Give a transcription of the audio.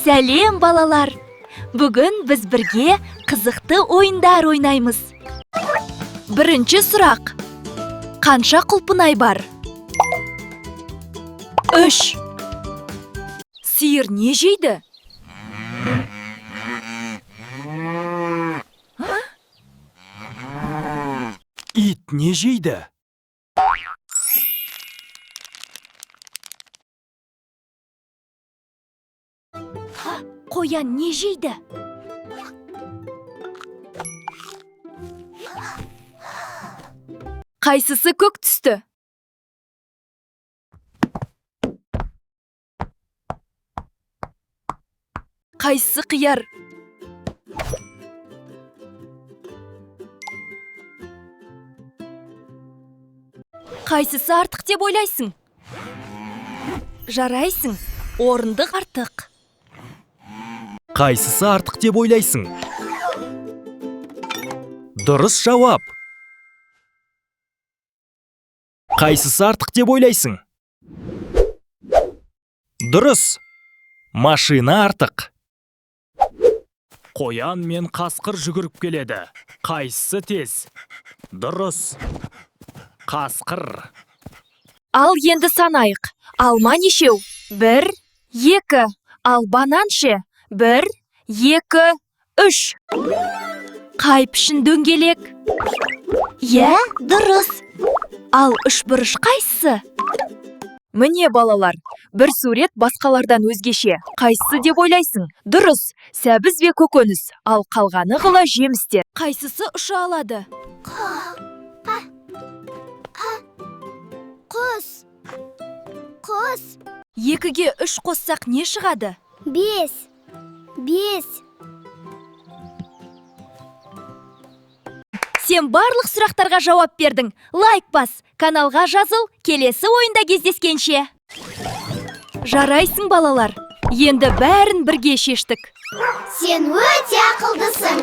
Сәлем, балалар! Бүгін біз бірге қызықты ойындар ойнаймыз. Бірінші сұрақ. Қанша құлпынай бар? 3. Сиыр не жейді? Ит не жейді? Қоян не жейді? Қайсысы көк түсті? Қайсысы қияр? Қайсысы артық деп ойлайсың? Жарайсың, орындық артық. Қайсысы артық деп ойлайсың? Дұрыс жауап. Қайсысы артық деп ойлайсың? Дұрыс. Машина артық. Қоян мен қасқыр жүгіріп келеді. Қайсысы тез? Дұрыс. Қасқыр. Ал енді санайық. Алма нешеу? 1, 2. Ал банан ше? 1, 2, 3. Қай пішін дөңгелек? Иә, дұрыс. Ал үшбұрыш қайсысы? Міне балалар, бір сурет басқалардан өзгеше. Қайсысы деп ойлайсың? Дұрыс, сәбіз бе көкөніс, ал қалғаны ғыла жемістер. Қайсысы ұша алады? Құс. 2-ге 3 қоссақ не шығады? 5. Сен барлық сұрақтарға жауап бердің. Лайк бас, каналға жазыл, келесі ойында кездескенше. Жарайсың, балалар. Енді бәрін бірге шештік. Сен өте ақылдысың.